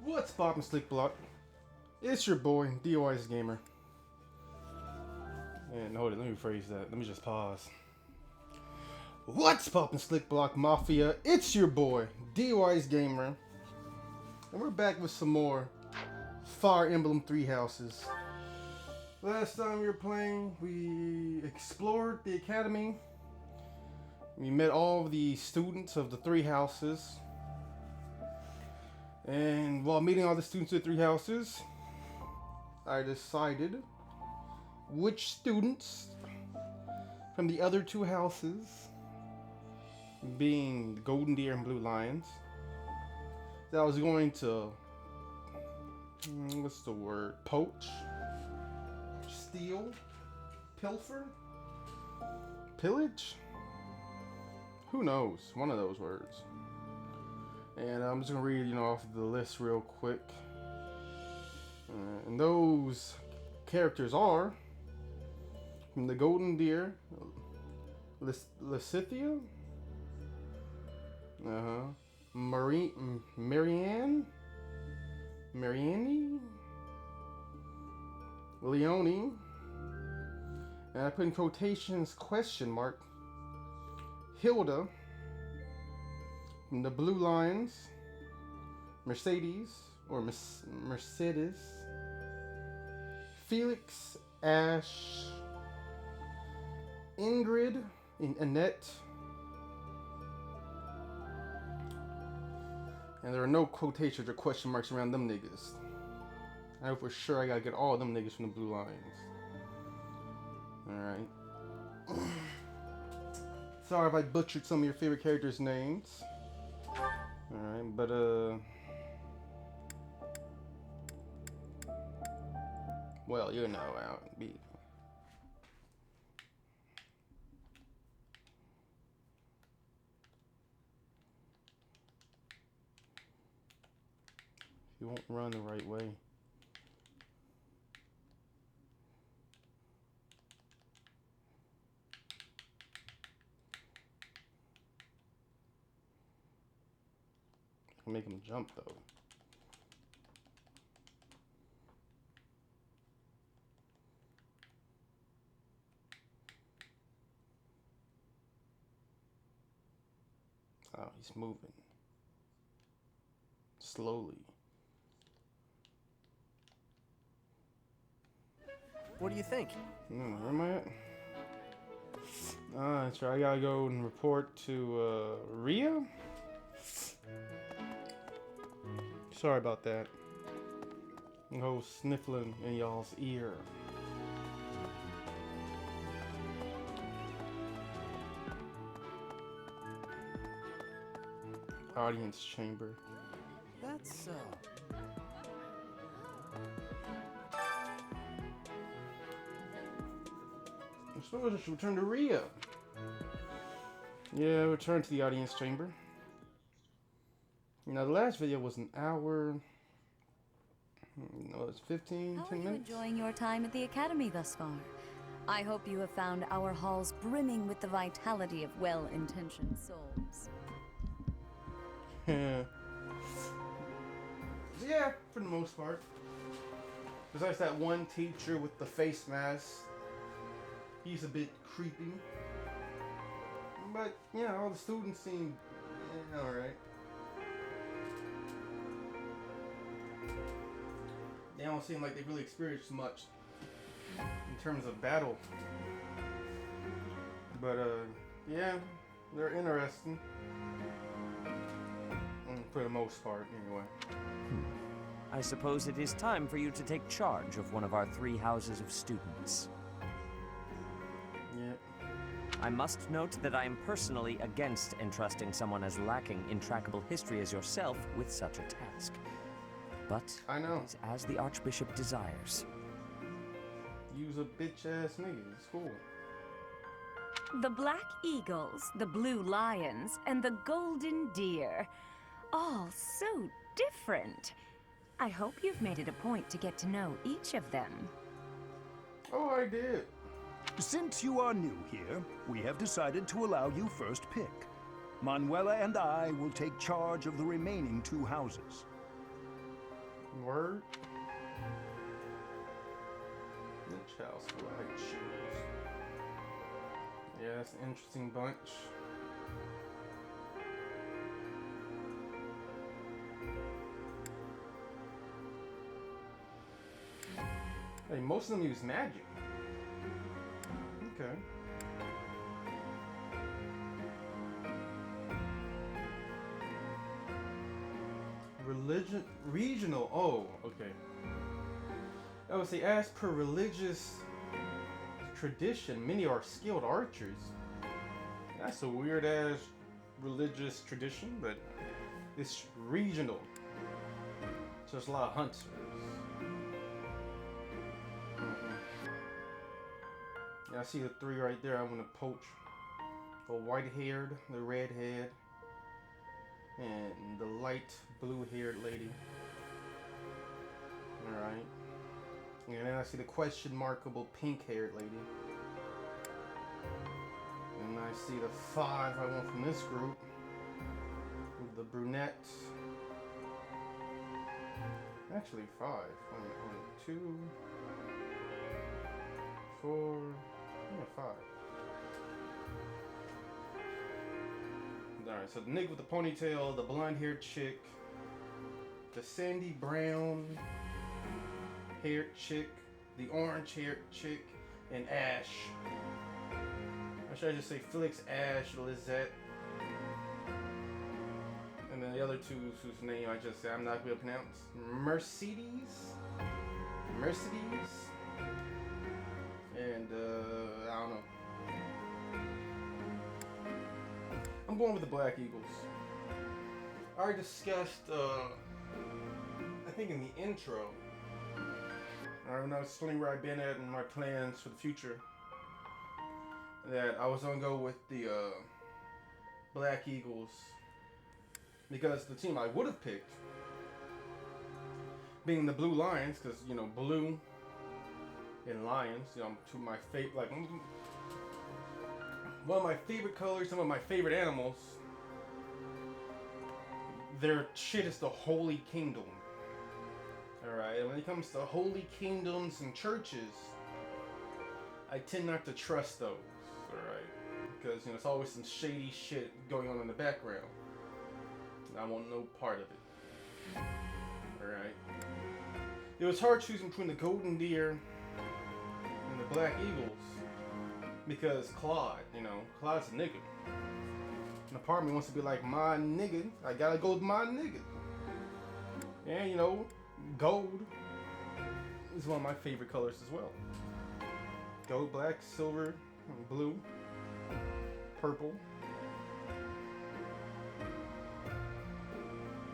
What's poppin' Slick Block? It's your boy, D.W.G Gamer. And hold it, let me rephrase that. Let me just pause. What's poppin' Slick Block Mafia? It's your boy, D.W.G Gamer. And we're back with some more Fire Emblem 3 Houses. Last time we were playing, we explored the academy. We met all of the students of the 3 houses. And while meeting all the students of the 3 houses, I decided which students from the other 2 houses, being the Golden Deer and Blue Lions, that I was going to, what's the word, poach, steal, pilfer, pillage? Who knows? One of those words. And I'm just gonna read, off the list real quick. And those characters are from the Golden Deer, Lysithia, Marianne, Leonie, and I put in quotations question mark, Hilda. From the Blue Lions, Mercedes, Felix, Ash, Ingrid, and Annette. And there are no quotations or question marks around them niggas. I know for sure I gotta get all of them niggas from the Blue Lions. Alright. Sorry if I butchered some of your favorite characters' names. Alright, but well, I'll be. You won't run the right way. Make him jump though. Oh, he's moving slowly. What do you think? Where am I at? So I gotta go and report to Rhea. Sorry about that. No sniffling in y'all's ear. Audience chamber. That's I suppose I should return to Rhea. Yeah, return to the audience chamber. The last video was an hour. No, it's 10 minutes. How are you enjoying your time at the Academy thus far? I hope you have found our halls brimming with the vitality of well-intentioned souls. Yeah, for the most part. Besides that one teacher with the face mask. He's a bit creepy. But, all the students seem alright. They don't seem like they really experienced much in terms of battle. But, yeah, they're interesting. For the most part, anyway. I suppose it is time for you to take charge of one of our 3 houses of students. Yeah. I must note that I am personally against entrusting someone as lacking in trackable history as yourself with such a task. But I know. it is as the Archbishop desires. Use a bitch-ass nigga. It's cool. The Black Eagles, the Blue Lions, and the Golden Deer. All so different. I hope you've made it a point to get to know each of them. Oh, I did. Since you are new here, we have decided to allow you first pick. Manuela and I will take charge of the remaining 2 houses. Word. Which house will I choose? Yeah, that's an interesting bunch. Hey, most of them use magic. Okay. Religion, regional. Oh, okay. I would say, as per religious tradition, many are skilled archers. That's a weird ass religious tradition, but it's regional. So there's a lot of hunters. Yeah, I see the three right there. I'm gonna poach the white-haired, the red-haired, and the light blue-haired lady. All right. And then I see the question markable pink-haired lady. And I see the 5 I want from this group. The brunette. Actually 5. 1, 2, 4, yeah, 5. Alright, so the nigga with the ponytail, the blonde-haired chick, the sandy brown haired chick, the orange haired chick, and Ash. Or should I just say Felix, Ash, Lizette? And then the other two whose name I just said I'm not going to pronounce. Mercedes? And I don't know. I'm going with the Black Eagles. I already discussed, I think in the intro, when I was explaining where I've been at and my plans for the future, that I was gonna go with the Black Eagles because the team I would have picked, being the Blue Lions, because you know blue and lions, you know, two of my favorite, like one of my favorite colors, some of my favorite animals. Their shit is the Holy Kingdom. Alright, and when it comes to holy kingdoms and churches, I tend not to trust those, alright? Because, you know, it's always some shady shit going on in the background. And I want no part of it. Alright? It was hard choosing between the Golden Deer and the Black Eagles. Because Claude, you know, Claude's a nigga. And the part of me wants to be like, my nigga, I gotta go with my nigga. And, you know, gold is one of my favorite colors as well. Gold, black, silver, blue, purple,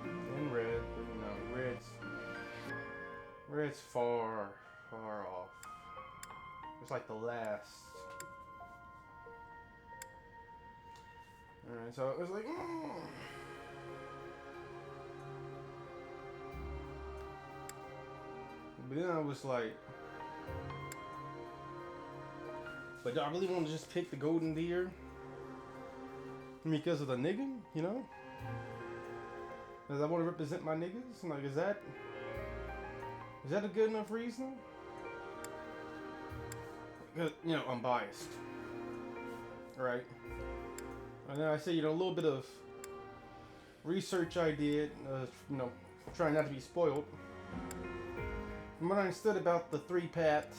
and red. No, red's far off. It's like the last. Alright, so it was like, But then I was like, but do I really want to just pick the Golden Deer? Because of the nigga, you know? Because I want to represent my niggas? Like, is that a good enough reason? Because, you know, I'm biased. Right? And then I say, you know, a little bit of research I did, you know, trying not to be spoiled. From what I understood about the 3 paths,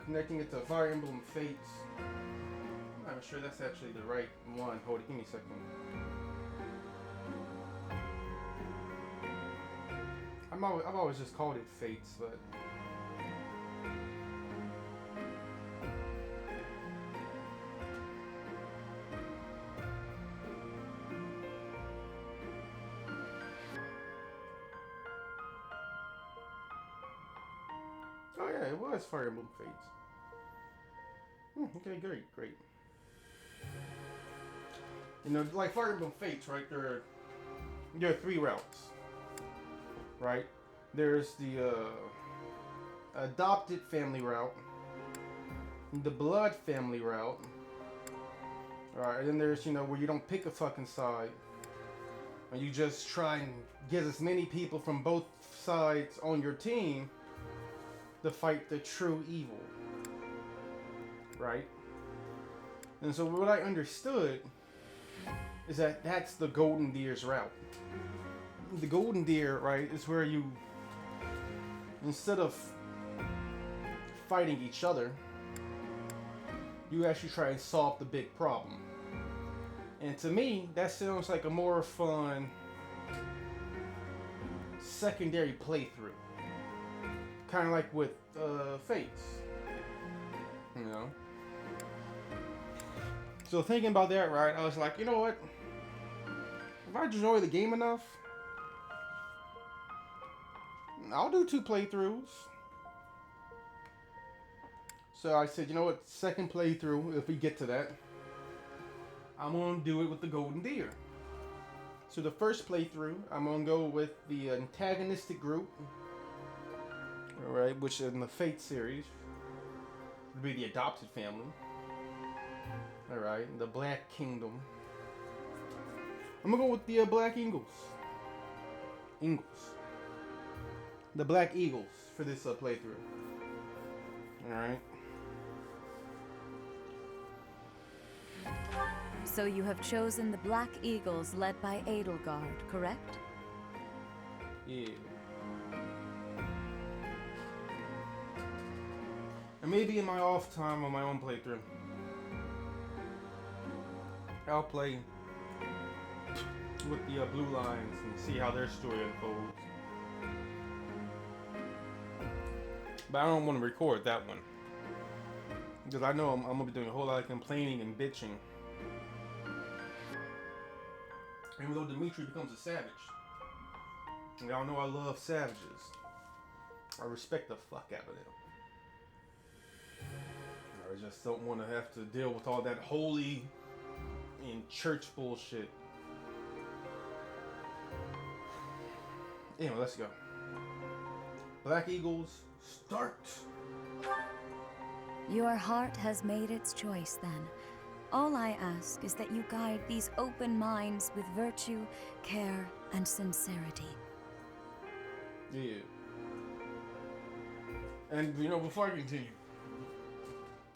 connecting it to Fire Emblem Fates, I'm not sure that's actually the right one. Hold it, give me a second. I've always just called it Fates, but oh yeah, it was Fire Emblem Fates. Okay, great. You know, like Fire Emblem Fates, right? There are 3 routes, right? There's the adopted family route, the blood family route, alright, and then there's, you know, where you don't pick a fucking side, and you just try and get as many people from both sides on your team to fight the true evil, right? And so what I understood is that that's the Golden Deer's route. The Golden Deer, right, is where you, instead of fighting each other, you actually try and solve the big problem. And to me, that sounds like a more fun secondary playthrough. Kind of like with Fates, you know? So thinking about that, right, I was like, you know what? If I enjoy the game enough, I'll do 2 playthroughs. So I said, you know what? Second playthrough, if we get to that, I'm gonna do it with the Golden Deer. So the first playthrough, I'm gonna go with the antagonistic group, all right, which in the Fate series would be the adopted family. All right, the Black Kingdom. I'm gonna go with the Black Eagles. The Black Eagles for this playthrough. All right. So you have chosen the Black Eagles led by Eldegard, correct? Yeah. And maybe in my off time on my own playthrough, I'll play with the Blue Lions and see how their story unfolds. But I don't want to record that one, because I know I'm going to be doing a whole lot of complaining and bitching. Even though Dimitri becomes a savage. And y'all know I love savages. I respect the fuck out of them. I just don't want to have to deal with all that holy and church bullshit. Anyway, let's go. Black Eagles, start! Your heart has made its choice then. All I ask is that you guide these open minds with virtue, care, and sincerity. Yeah. And, you know, before I continue,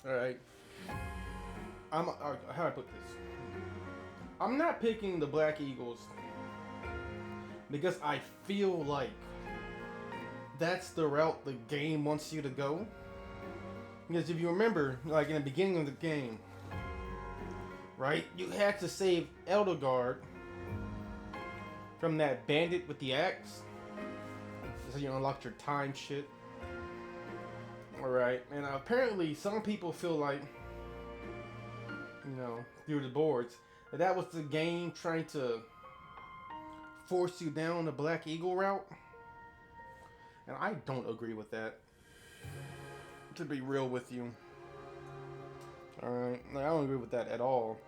alright, how do I put this? I'm not picking the Black Eagles because I feel like that's the route the game wants you to go. Because if you remember, like in the beginning of the game, right, you had to save Eldegard from that bandit with the axe. So you unlocked your time shit. Alright, and apparently some people feel like, you know, through the boards, that was the game trying to force you down the Black Eagle route. And I don't agree with that, to be real with you. Alright, I don't agree with that at all.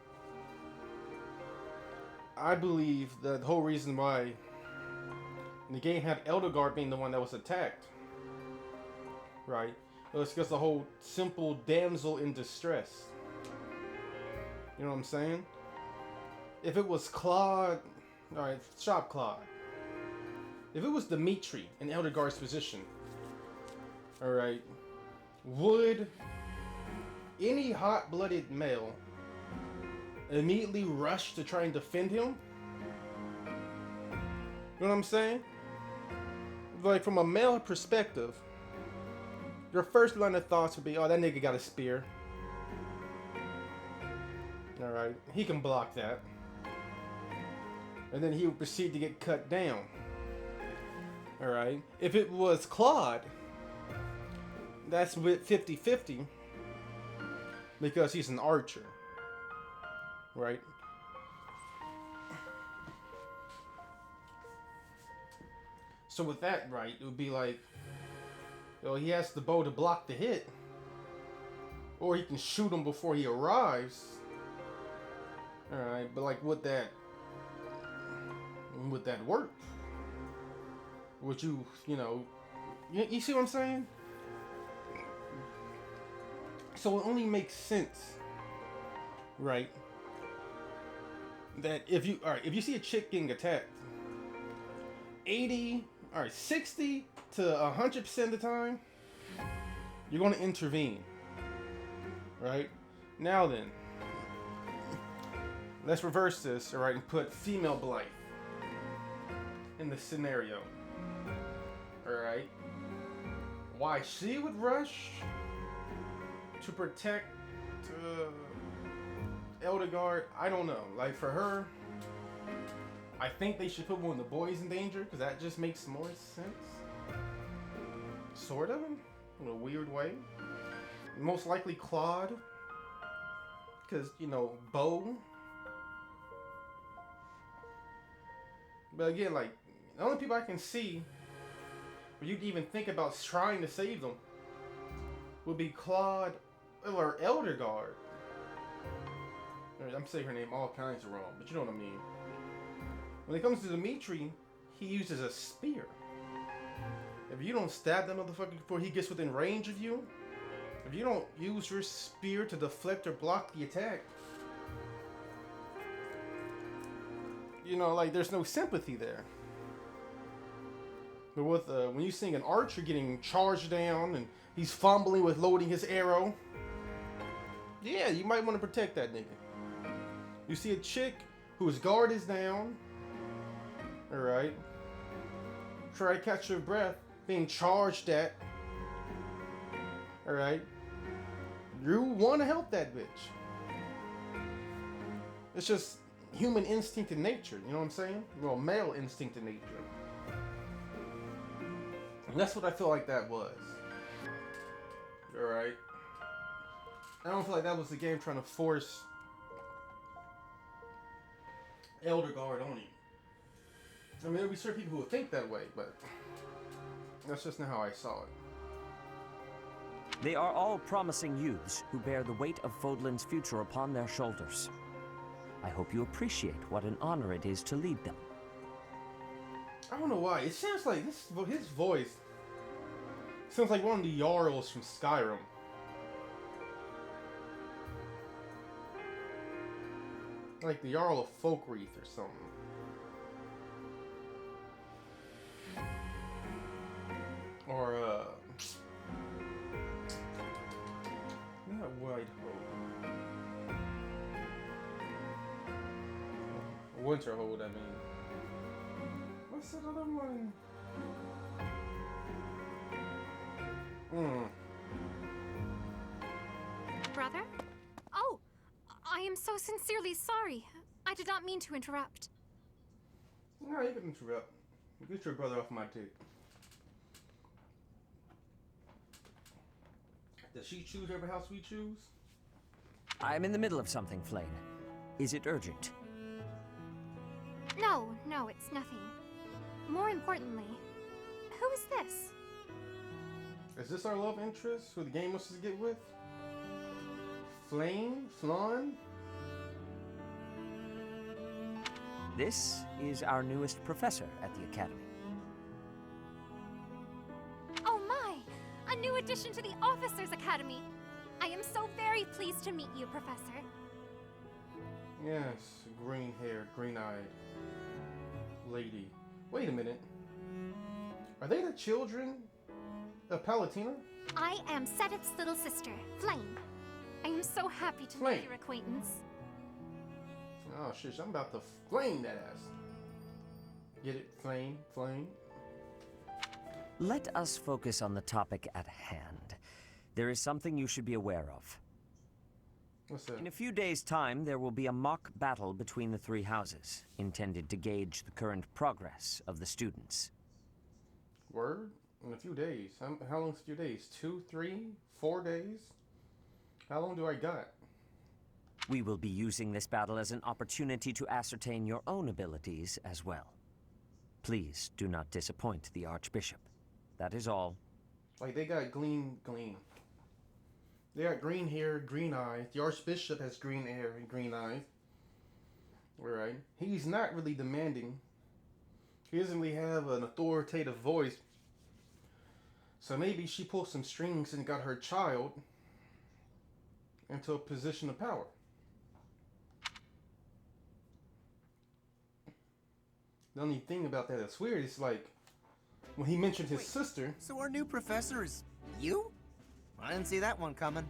I believe that the whole reason why the game had Eldegard being the one that was attacked, right, it was because the whole simple damsel in distress. You know what I'm saying? If it was Claude, alright, Shop Claude. If it was Dimitri in Eldegard's position, alright, would any hot-blooded male immediately rush to try and defend him? You know what I'm saying? Like, from a male perspective, your first line of thoughts would be, oh, that nigga got a spear. Alright, he can block that. And then he would proceed to get cut down. Alright, if it was Claude, that's with 50-50, because he's an archer. Right? So with that, right, it would be like, you know, he has the bow to block the hit, or he can shoot him before he arrives. Alright, but like, would that work? Would you know, you see what I'm saying? So it only makes sense, right, that if you see a chick getting attacked, 80, all right, 60 to 100% of the time, you're going to intervene. Right? Now then, let's reverse this, all right, and put female Blythe in the scenario. All right? Why she would rush to protect Eldegard, I don't know. Like, for her, I think they should put one of the boys in danger, because that just makes more sense. Sort of, in a weird way. Most likely Claude, because, you know, Bo. But again, like, the only people I can see where you'd even think about trying to save them would be Claude or Eldegard. I'm saying her name all kinds of wrong, but you know what I mean. When it comes to Dimitri, he uses a spear. If you don't stab that motherfucker before he gets within range of you, if you don't use your spear to deflect or block the attack, you know, like, there's no sympathy there. But with when you see an archer getting charged down and he's fumbling with loading his arrow, yeah, you might want to protect that nigga. You see a chick whose guard is down, alright, try to catch your breath, being charged at, alright, you want to help that bitch. It's just human instinct in nature, you know what I'm saying? Well, male instinct in nature. And that's what I feel like that was. Alright? I don't feel like that was the game trying to force Eldegard on you. I mean, there'll be certain people who would think that way, but that's just not how I saw it. They are all promising youths who bear the weight of Fodlan's future upon their shoulders. I hope you appreciate what an honor it is to lead them. I don't know why. It sounds like his voice sounds like one of the Jarls from Skyrim. Like the Jarl of Folkreath or something. Or, not White Hope. Winterhold, I mean. What's that other one? Brother? Oh, I am so sincerely sorry. I did not mean to interrupt. No, you can interrupt. Get your brother off my dick. Does she choose every house we choose? I'm in the middle of something, Flane. Is it urgent? No, it's nothing. More importantly, who is this? Is this our love interest who the game wants us to get with? Flame? Flan? This is our newest professor at the Academy. Oh my! A new addition to the Officers' Academy! I am so very pleased to meet you, Professor. Yes, green-haired, green-eyed lady. Wait a minute. Are they the children of Palatina? I am Seteth's little sister, Flame. I am so happy to Flame. make your acquaintance. Oh shit, I'm about to flame that ass. Get it? Flame? Flame? Let us focus on the topic at hand. There is something you should be aware of. What's that? In a few days' time, there will be a mock battle between the three houses, intended to gauge the current progress of the students. Word? In a few days. How long's a few days? 2, 3, 4 days? How long do I got? We will be using this battle as an opportunity to ascertain your own abilities as well. Please do not disappoint the Archbishop. That is all. Like, they got gleam. They got green hair, green eyes. The Archbishop has green hair and green eyes. Alright. He's not really demanding. He doesn't really have an authoritative voice. So maybe she pulled some strings and got her child into a position of power. The only thing about that that's weird is like when he mentioned his sister. So our new professor is you? I didn't see that one coming.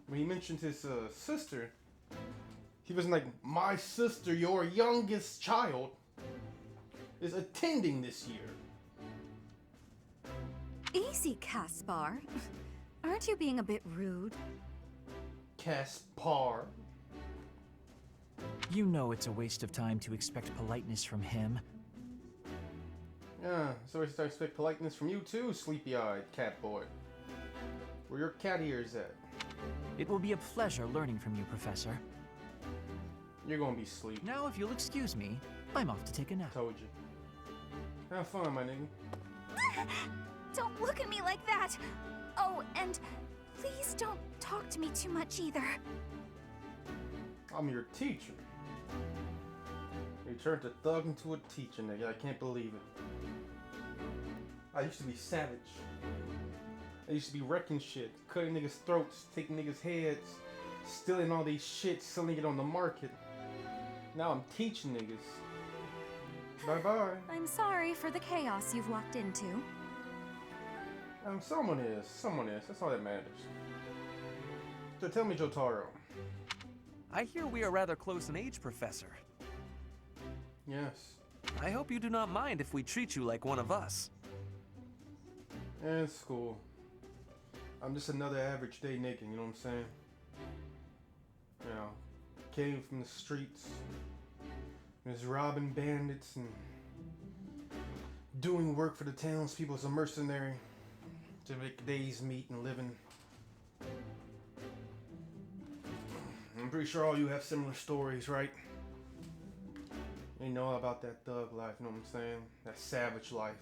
When he mentioned his sister, he was like, "My sister, your youngest child, is attending this year." Easy, Caspar. Aren't you being a bit rude? Caspar. You know it's a waste of time to expect politeness from him. Yeah, so I expect politeness from you too, sleepy-eyed cat boy. Where your cat ears at? It will be a pleasure learning from you, Professor. You're gonna be asleep. Now, if you'll excuse me, I'm off to take a nap. Told you. Have fun, my nigga. Don't look at me like that! Oh, and please don't talk to me too much either. I'm your teacher. You turned a thug into a teacher, nigga. I can't believe it. I used to be savage. I used to be wrecking shit, cutting niggas' throats, taking niggas' heads, stealing all these shit, selling it on the market. Now I'm teaching niggas. Bye-bye. I'm sorry for the chaos you've walked into. Someone is. Someone is. That's all that matters. So tell me, Jotaro. I hear we are rather close in age, Professor. Yes. I hope you do not mind if we treat you like one of us. It's cool. I'm just another average day nigga, you know what I'm saying? You know, came from the streets, was robbing bandits and doing work for the townspeople as a mercenary to make days meet and living. I'm pretty sure all you have similar stories, right? You know all about that thug life, you know what I'm saying? That savage life.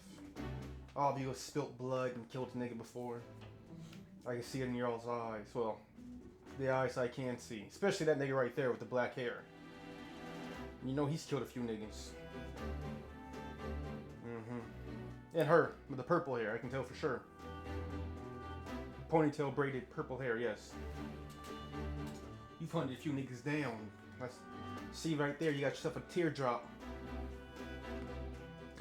All of you have spilt blood and killed a nigga before. I can see it in your all's eyes. Well, the eyes I can see. Especially that nigga right there with the black hair. You know he's killed a few niggas. And her, with the purple hair, I can tell for sure. Ponytail, braided, purple hair, yes. You've hunted a few niggas down. Let's see right there, you got yourself a teardrop.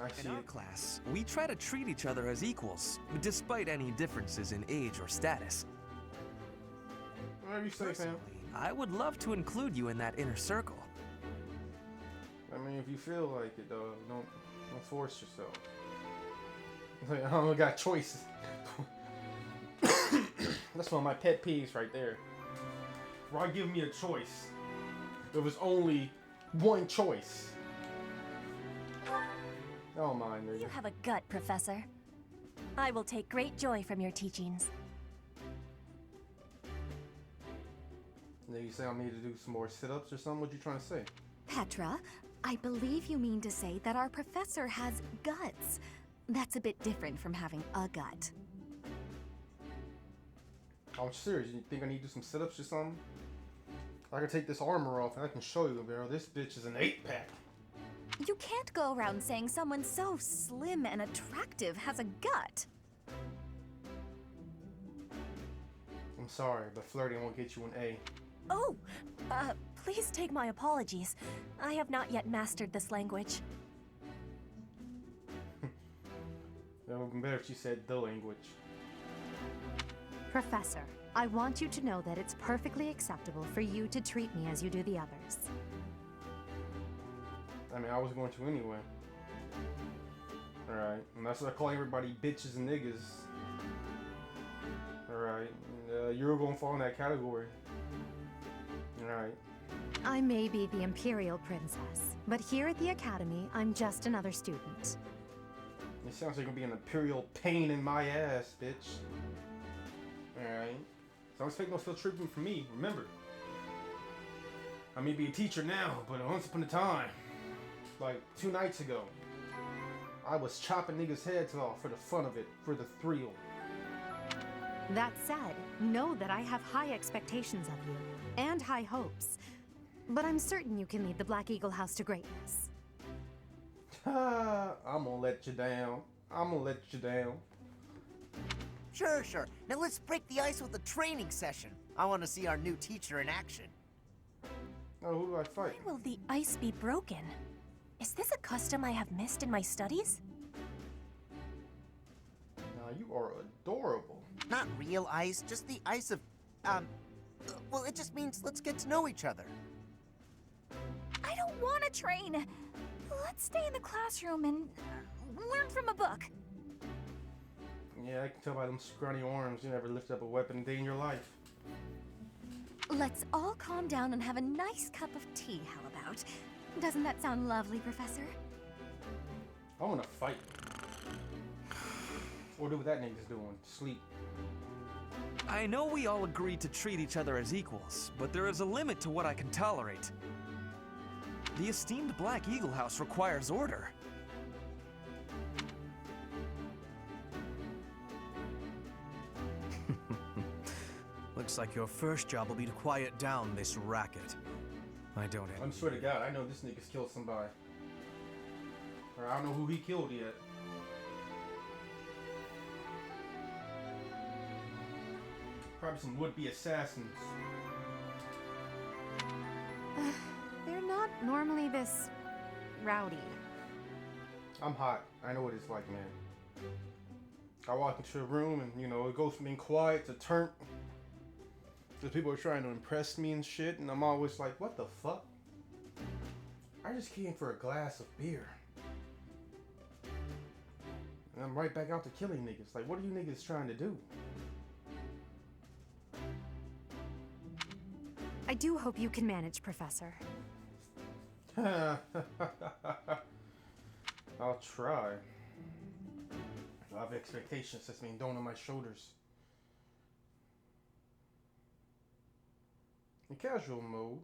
I see In our it. class, we try to treat each other as equals, despite any differences in age or status. Whatever you say, fam. Personally, I would love to include you in that inner circle. I mean, if you feel like it, though, don't force yourself. Like, I don't got choices. That's one of my pet peeves right there. Why give me a choice? There was only one choice. Oh my nigga. You have a gut, Professor. I will take great joy from your teachings. Nigga, you say I need to do some more sit-ups or something? What you trying to say? Petra, I believe you mean to say that our professor has guts. That's a bit different from having a gut. I'm serious. You think I need to do some sit-ups or something? I can take this armor off and I can show you, bro. This bitch is an 8-pack. You can't go around saying someone so slim and attractive has a gut. I'm sorry, but flirting won't get you an A. Oh, please take my apologies. I have not yet mastered this language. That would have been better if she said the language. Professor, I want you to know that it's perfectly acceptable for you to treat me as you do the others. I mean, I was going to anyway. Alright, and that's what I call everybody bitches and niggas. Alright, you're gonna fall in that category. Alright. I may be the Imperial Princess, but here at the Academy, I'm just another student. It sounds like you're gonna be an imperial pain in my ass, bitch. Alright. So don't expect no still treatment from me, remember. I may be a teacher now, but once upon a time, like 2 nights ago, I was chopping niggas' heads off for the fun of it, for the thrill. That said, know that I have high expectations of you, and high hopes. But I'm certain you can lead the Black Eagle House to greatness. I'm gonna let you down. I'm gonna let you down. Sure. Now let's break the ice with a training session. I want to see our new teacher in action. Oh, who do I fight? Why will the ice be broken? Is this a custom I have missed in my studies? Now you are adorable. Not real ice, just the ice of, well, it just means let's get to know each other. I don't want to train. Let's stay in the classroom and learn from a book. Yeah, I can tell by them scrawny arms you never lifted up a weapon a day in your life. Let's all calm down and have a nice cup of tea, how about? Doesn't that sound lovely, Professor? I wanna fight. Or do what that nigga's doing. Sleep. I know we all agreed to treat each other as equals, but there is a limit to what I can tolerate. The esteemed Black Eagle House requires order. Looks like your first job will be to quiet down this racket. I don't I'm swear to God, I know this nigga's killed somebody. Or I don't know who he killed yet. Probably some would-be assassins. They're not normally this rowdy. I'm hot. I know what it's like, man. I walk into a room and, you know, it goes from being quiet to turn. Because people are trying to impress me and shit, and I'm always like, what the fuck? I just came for a glass of beer. And I'm right back out to killing niggas. Like, what are you niggas trying to do? I do hope you can manage, Professor. I'll try. I have expectations that's being thrown on my shoulders. In casual mode,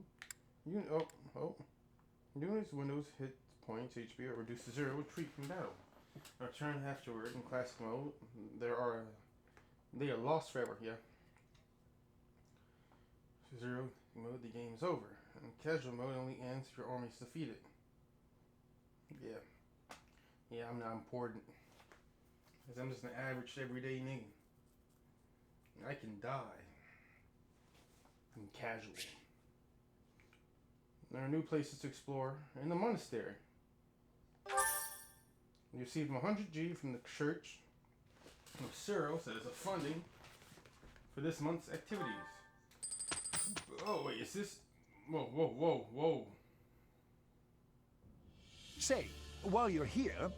units Windows hit points HP are reduced to 0. Retreat from battle. Return afterward. In classic mode, they are lost forever. Yeah. 0 mode, the game is over. In casual mode, only ends if your army is defeated. Yeah, I'm not important. Because I'm just an average everyday nigga. I can die. I'm casual. There are new places to explore in the monastery. You received 100G from the church of Syros as a funding for this month's activities. Oh, wait, is this... Whoa. Say, while you're here,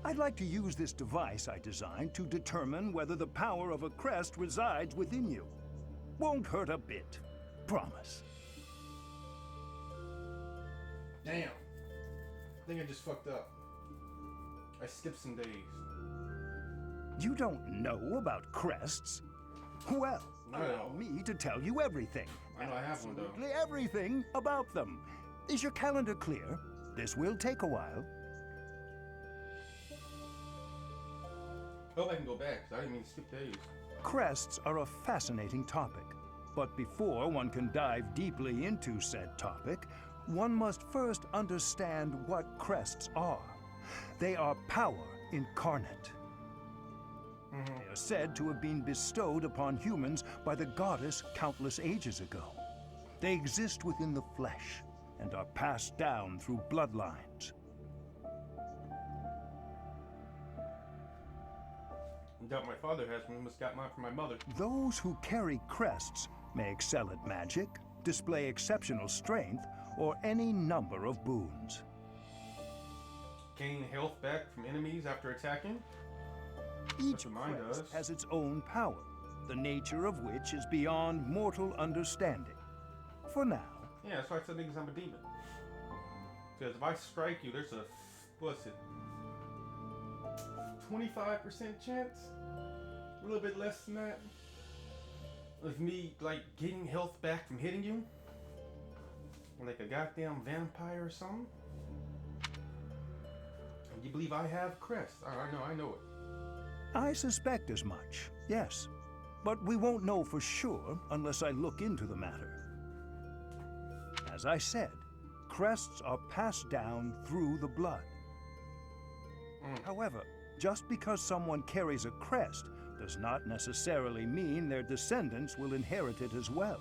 I'd like to use this device I designed to determine whether the power of a crest resides within you. Won't hurt a bit. Promise. Damn. I think I just fucked up. I skipped some days. You don't know about crests? Well, allow me to tell you everything. I know I have one, though. Absolutely everything about them. Is your calendar clear? This will take a while. Hope I can go back, because I didn't mean to skip days. Crests are a fascinating topic. But before one can dive deeply into said topic, one must first understand what crests are. They are power incarnate. They are said to have been bestowed upon humans by the goddess countless ages ago. They exist within the flesh and are passed down through bloodlines. I doubt my father has one. Must got mine from my mother. Those who carry crests may excel at magic, display exceptional strength, or any number of boons. Gain health back from enemies after attacking? Each crest has its own power, the nature of which is beyond mortal understanding. For now. Yeah, that's why I said niggas I'm a demon. Because if I strike you, there's a, what's it, 25% chance? A little bit less than that. Of me, like, getting health back from hitting you? Like a goddamn vampire or something? And you believe I have crest? I know it. I suspect as much, yes. But we won't know for sure unless I look into the matter. As I said, crests are passed down through the blood. However, just because someone carries a crest does not necessarily mean their descendants will inherit it as well.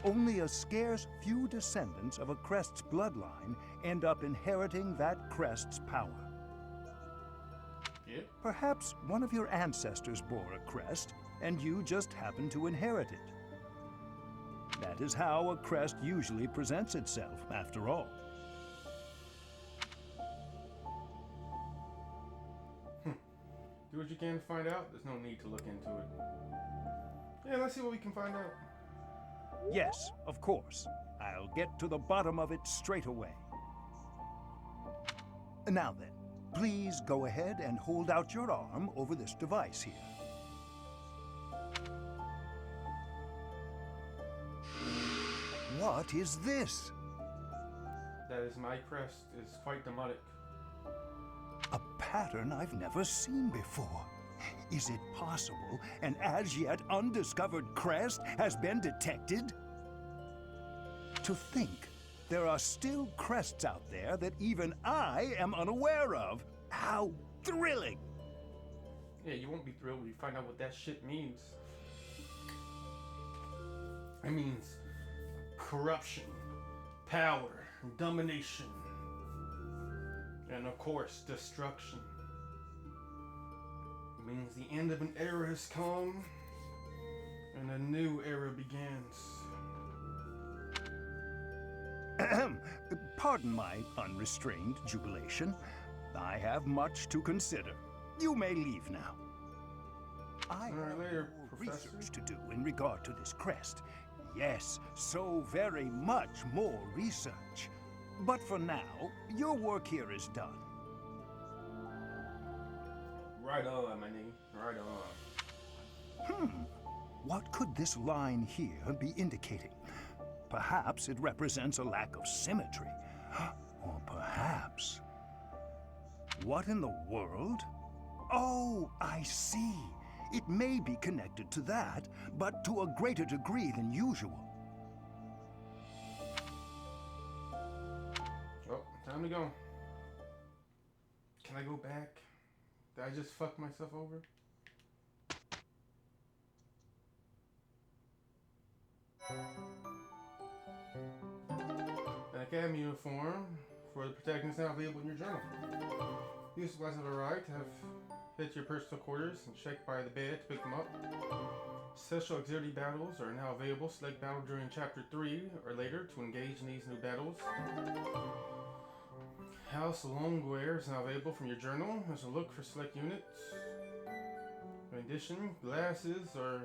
Only a scarce few descendants of a crest's bloodline end up inheriting that crest's power. Yep. Perhaps one of your ancestors bore a crest, and you just happen to inherit it. That is how a crest usually presents itself, after all. Do what you can to find out. There's no need to look into it. Yeah, let's see what we can find out. Yes, of course. I'll get to the bottom of it straight away. Now then, please go ahead and hold out your arm over this device here. What is this? That is my crest. It's quite demonic. A pattern I've never seen before. Is it possible an as yet undiscovered crest has been detected? To think there are still crests out there that even I am unaware of. How thrilling! Yeah, you won't be thrilled when you find out what that shit means. It means corruption, power, domination, and of course, destruction. It means the end of an era has come, and a new era begins. Pardon my unrestrained jubilation. I have much to consider. You may leave now. I have more research to do in regard to this crest. Yes, so very much more research. But for now, your work here is done. Right on, my nigga. Right on. What could this line here be indicating? Perhaps it represents a lack of symmetry. Or perhaps... What in the world? Oh, I see. It may be connected to that, but to a greater degree than usual. Oh, time to go. Can I go back? Did I just fuck myself over? An academy uniform for the protagonist now available in your journal. These supplies have arrived. Have hit your personal quarters and checked by the bed to pick them up. Special auxiliary battles are now available. Select battle during chapter 3 or later to engage in these new battles. House Longwear is now available from your journal. There's a look for select units. In addition, glasses are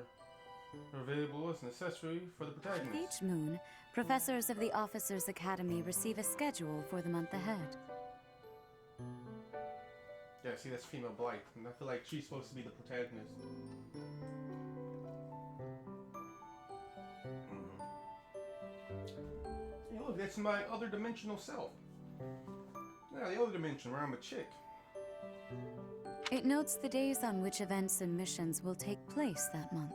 available as an accessory for the protagonist. Each moon, professors of the Officers' Academy receive a schedule for the month ahead. Yeah, see, that's female Blight, and I feel like she's supposed to be the protagonist. Hey, look, that's my other dimensional self. Yeah, the other dimension where I'm a chick. It notes the days on which events and missions will take place that month.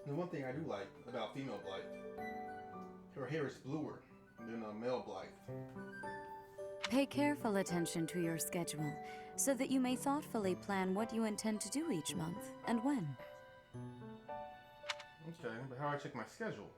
The one thing I do like about female Blight, her hair is bluer than a male Blight. Pay careful attention to your schedule, so that you may thoughtfully plan what you intend to do each month, and when. Okay, but how do I check my schedule?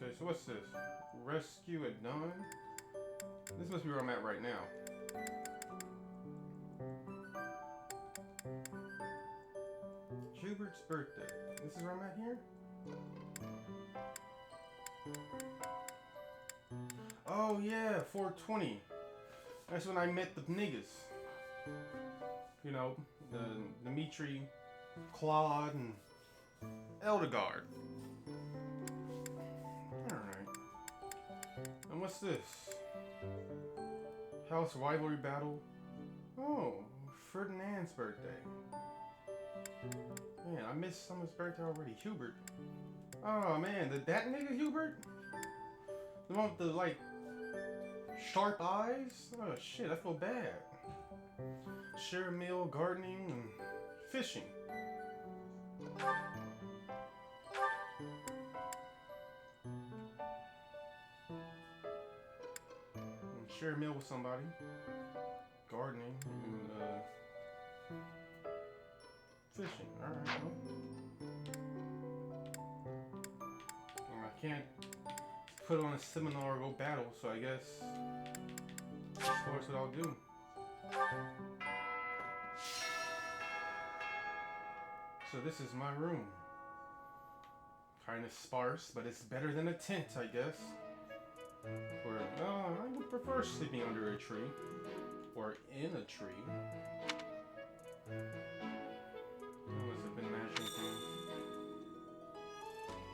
Okay, so what's this? Rescue at dawn? This must be where I'm at right now. Hubert's birthday. This is where I'm at here? Oh yeah, 420. That's when I met the niggas. You know, Dimitri, Claude, and Eldegard. Alright. And what's this? House rivalry battle? Oh, Ferdinand's birthday. Man, I missed someone's birthday already. Hubert. Oh man, that nigga Hubert? The one with the, like, sharp eyes? Oh shit, I feel bad. share a meal, gardening, and fishing. Share a meal with somebody, gardening, and fishing. Alright, well. I can't put on a seminar or go battle, so I guess that's what I'll do. So this is my room. Kind of sparse, but it's better than a tent, I guess. Or, I would prefer sleeping under a tree. Or in a tree. Unless I've been mashing things.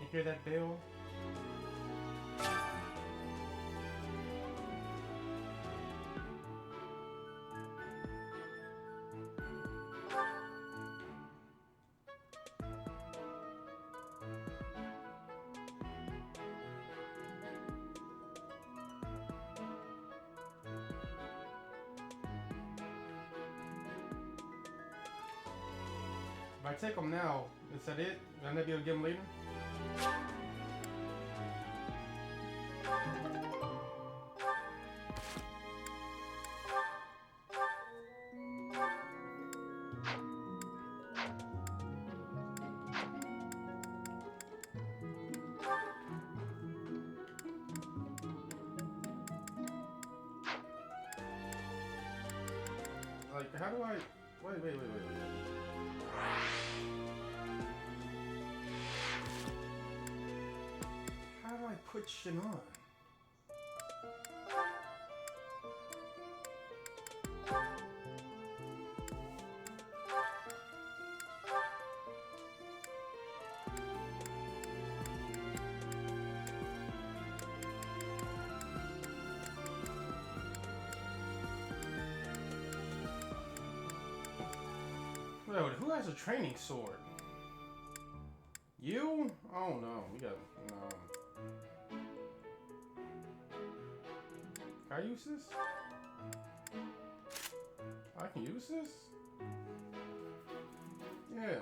You hear that bell? If I take them now, is that it? Will I not be able to get them later? Like, how do I... Wait. How do I put shit on? Wait, who has a training sword? You? Oh no, we got no. Can I use this? I can use this? Yeah.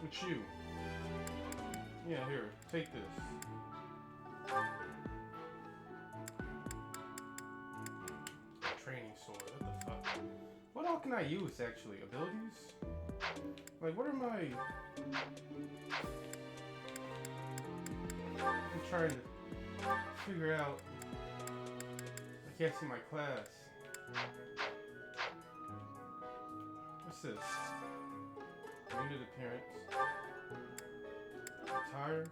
With you. Yeah, here, take this. Training sword, what the fuck? What all can I use actually? Abilities? Like, what are my... I'm trying to figure out... I can't see my class. What's this? Unit appearance. Attire.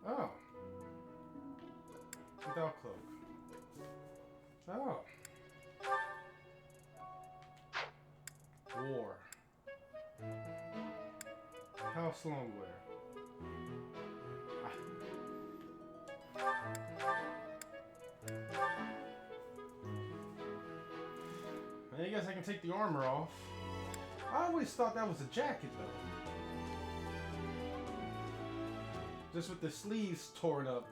Oh. Without cloak. Oh. War. House Longwear. I guess I can take the armor off. I always thought that was a jacket though. Just with the sleeves torn up.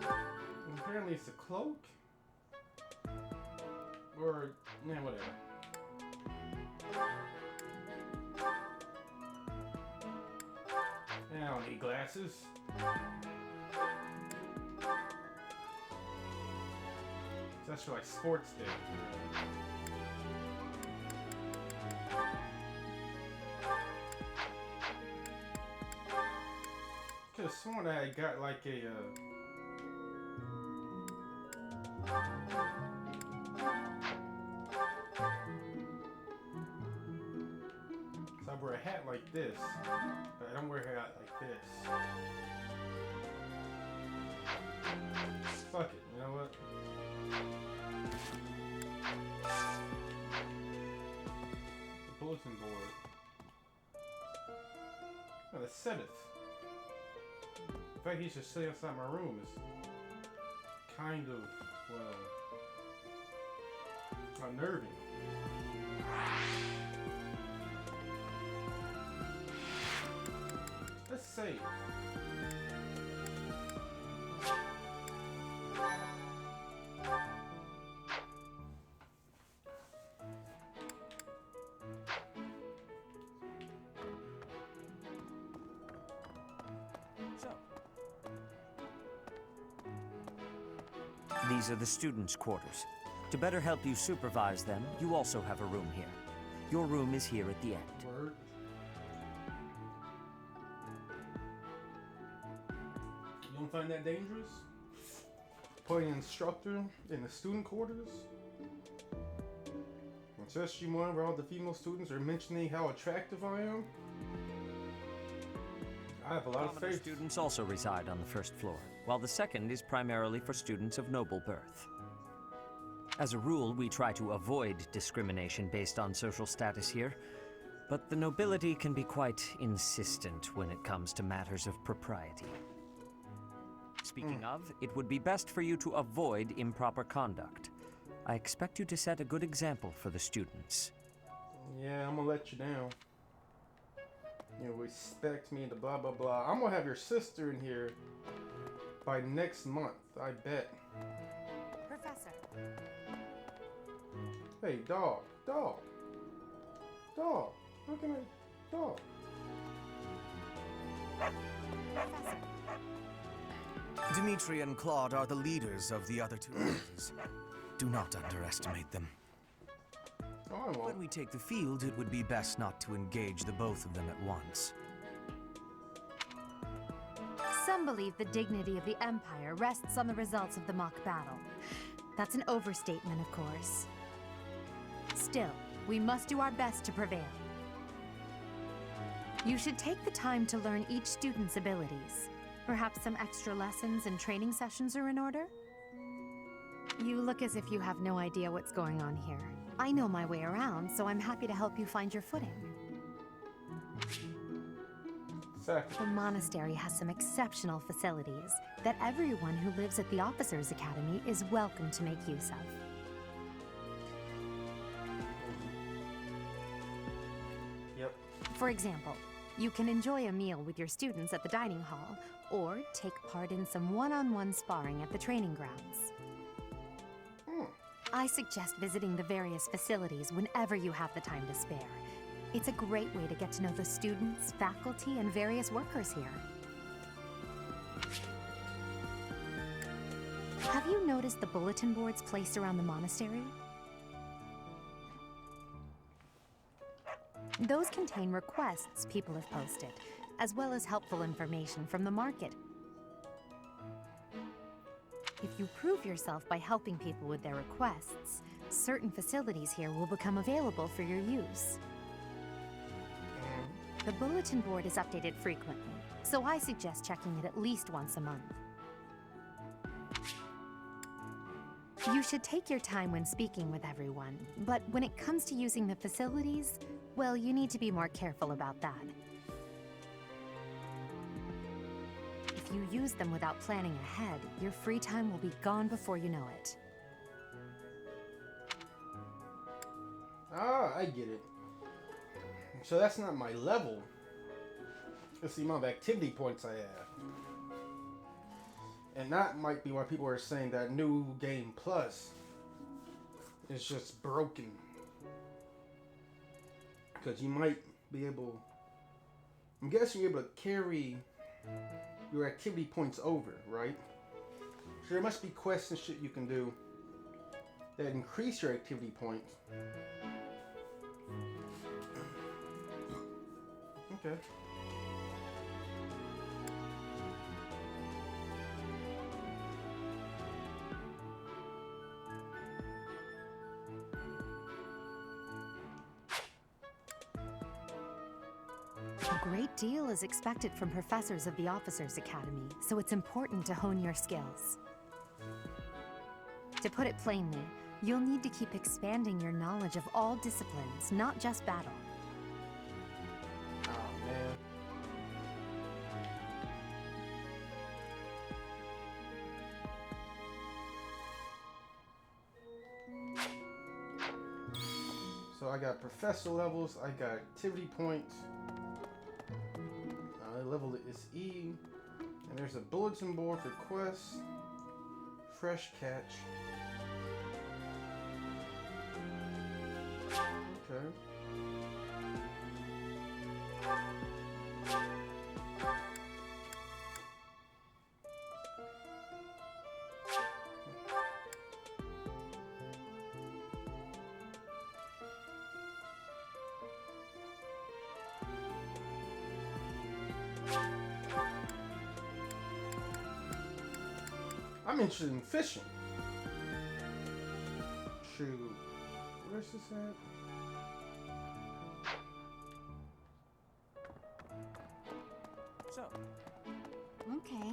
And apparently it's a cloak? Or, yeah, whatever. I don't need glasses. That's for like sports day. Could have sworn I had got like a so I wear a hat like this, but I don't wear a hat like this. Fuck it, you know what? The bulletin board. Oh, the 7th. The fact he's just sitting outside my room is kind of, well, unnerving. The save. These are the students' quarters. To better help you supervise them, you also have a room here. Your room is here at the end. Word. You don't find that dangerous? Putting an instructor in the student quarters? Especially one where all the female students are mentioning how attractive I am? I have a lot of faith. Students also reside on the first floor, while the second is primarily for students of noble birth. As a rule, we try to avoid discrimination based on social status here, but the nobility can be quite insistent when it comes to matters of propriety. Speaking of, it would be best for you to avoid improper conduct. I expect you to set a good example for the students. Yeah, I'm gonna let you down. You respect me, the blah blah blah. I'm gonna have your sister in here by next month, I bet. Professor. Hey, dog. How can I, dog? Professor. Dimitri and Claude are the leaders of the other two races. Do not underestimate them. Oh, I won't. When we take the field, it would be best not to engage the both of them at once. Some believe the dignity of the Empire rests on the results of the mock battle. That's an overstatement, of course. Still, we must do our best to prevail. You should take the time to learn each student's abilities. Perhaps some extra lessons and training sessions are in order? You look as if you have no idea what's going on here. I know my way around, so I'm happy to help you find your footing. The monastery has some exceptional facilities that everyone who lives at the Officers' Academy is welcome to make use of. Yep. For example, you can enjoy a meal with your students at the dining hall, or take part in some one-on-one sparring at the training grounds. I suggest visiting the various facilities whenever you have the time to spare. It's a great way to get to know the students, faculty, and various workers here. Have you noticed the bulletin boards placed around the monastery? Those contain requests people have posted, as well as helpful information from the market. If you prove yourself by helping people with their requests, certain facilities here will become available for your use. The bulletin board is updated frequently, so I suggest checking it at least once a month. You should take your time when speaking with everyone, but when it comes to using the facilities, well, you need to be more careful about that. If you use them without planning ahead, your free time will be gone before you know it. Ah, I get it. So that's not my level. It's the amount of activity points I have. And that might be why people are saying that new game plus is just broken. Because you might be able... I'm guessing you're able to carry your activity points over, right? So there must be quests and shit you can do that increase your activity points. Okay. A great deal is expected from professors of the Officers' Academy, so it's important to hone your skills. To put it plainly, you'll need to keep expanding your knowledge of all disciplines, not just battle. Oh, man. So I got professor levels, I got activity points. Level level is E. And there's a bulletin board for quests. Fresh catch. Okay. I'm interested in fishing. Shoot. Where's this at? So. Okay.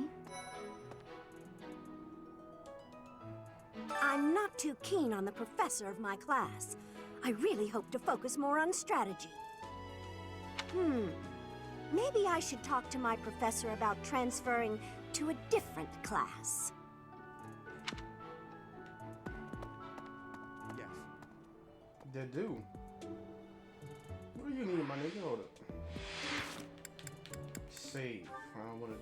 I'm not too keen on the professor of my class. I really hope to focus more on strategy. Maybe I should talk to my professor about transferring to a different class. Yes. They do. What do you need, my nigga? Hold up. Save. I don't want to.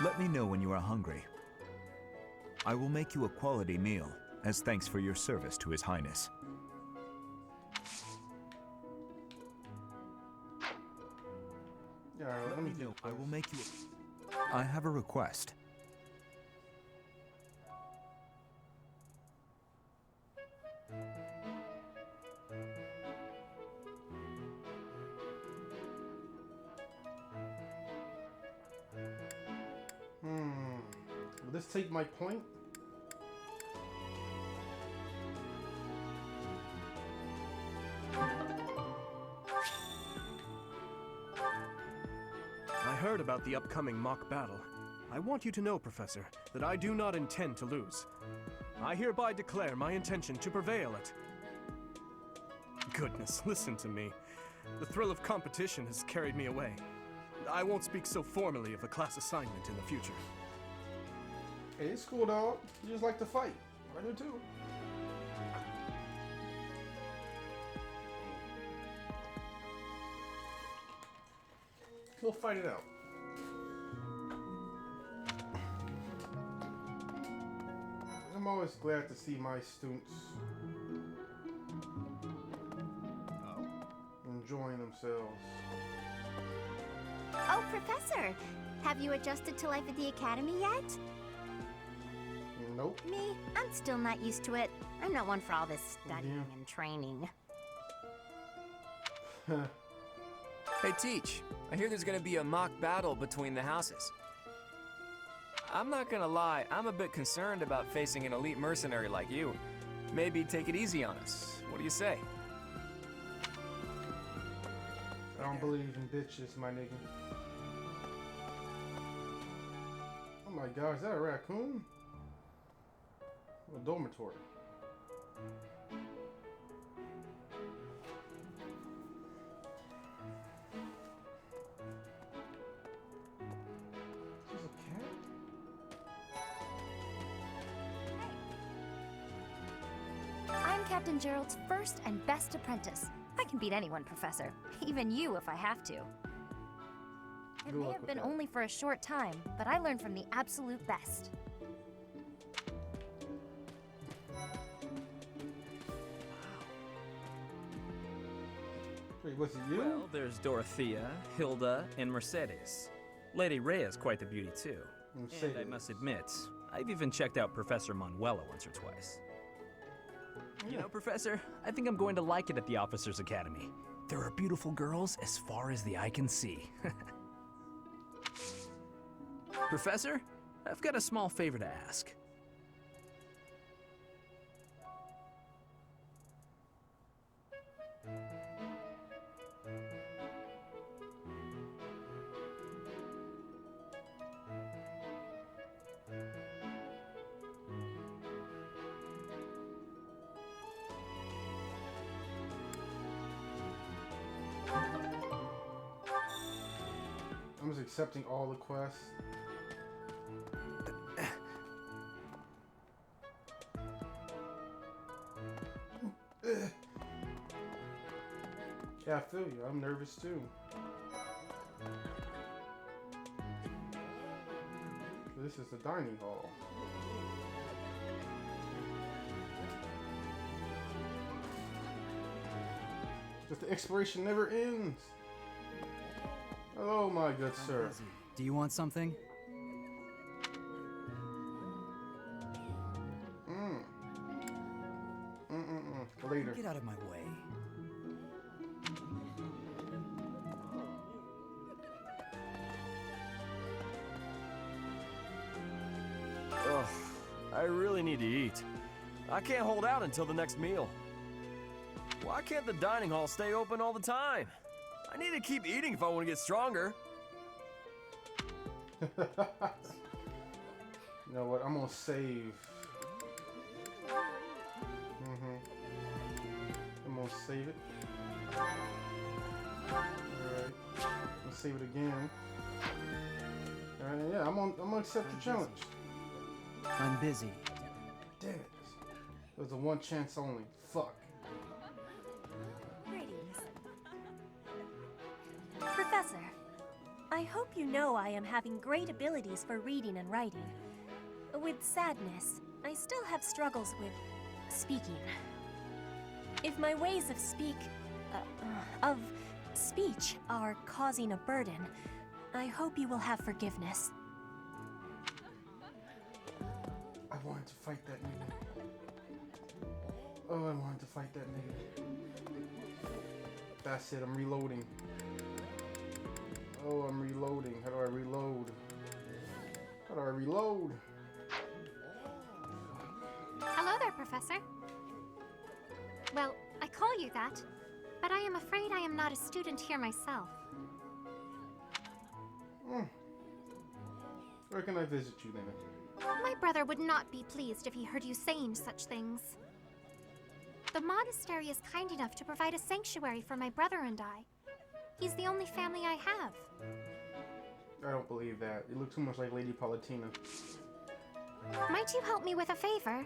Let me know when you are hungry. I will make you a quality meal, as thanks for your service to His Highness. Yeah, let me know. I will make you I have a request. Will this take my point? I heard about the upcoming mock battle. I want you to know, Professor, that I do not intend to lose. I hereby declare my intention to prevail at... Goodness, listen to me. The thrill of competition has carried me away. I won't speak so formally of a class assignment in the future. Hey, it's cool, dog. You just like to fight. I do too. We'll fight it out. I'm always glad to see my students enjoying themselves. Oh, Professor! Have you adjusted to life at the Academy yet? Nope. Me? I'm still not used to it. I'm not one for all this studying and training. Hey, Teach. I hear there's gonna be a mock battle between the houses. I'm not gonna lie, I'm a bit concerned about facing an elite mercenary like you. Maybe take it easy on us. What do you say? I don't believe in bitches, my nigga. Oh my god, is that a raccoon? A dormitory. Is this a cat? I'm Captain Gerald's first and best apprentice. I can beat anyone, Professor. Even you if I have to. It may have been only for a short time, but I learned from the absolute best. Wait, was it you? Well, there's Dorothea, Hilda, and Mercedes. Lady Rhea's quite the beauty too. And I must admit, I've even checked out Professor Manuela once or twice. You know, Professor, I think I'm going to like it at the Officers' Academy. There are beautiful girls as far as the eye can see. Professor, I've got a small favor to ask. I'm just accepting all the quests. feel you. I'm nervous too. This is the dining hall. Just the exploration never ends. Hello, my good sir. Do you want something? Later. Get out of my way. Ugh, I really need to eat. I can't hold out until the next meal. Why can't the dining hall stay open all the time? I need to keep eating if I want to get stronger. You know what? I'm gonna save. I'm gonna save it. Alright. Let's save it again. Alright, yeah, I'm gonna accept the challenge. I'm busy. Damn it. It was a one chance only. Fuck. Greetings. Professor, I hope you know I am having great abilities for reading and writing. With sadness, I still have struggles with speaking. If my ways of speech are causing a burden, I hope you will have forgiveness. I wanted to fight that nigga. Oh, I wanted to fight that nigga. That's it, I'm reloading. Oh, I'm reloading. How do I reload? How do I reload? Hello there, Professor. Well, I call you that, but I am afraid I am not a student here myself. Where can I visit you then? My brother would not be pleased if he heard you saying such things. The monastery is kind enough to provide a sanctuary for my brother and I. He's the only family I have. I don't believe that. You look too much like Lady Palatina. Might you help me with a favor?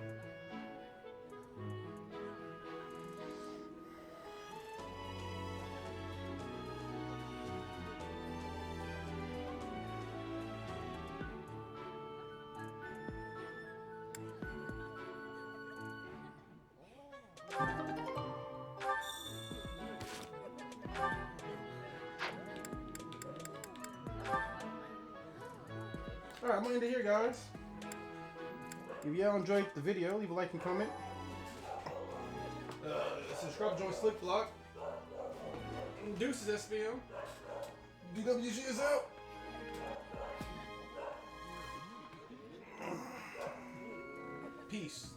Alright, I'm gonna end it here, guys. If y'all enjoyed the video, leave a like and comment. Subscribe, join Slick Block. Deuces, SBM. D.W.G is out. Peace.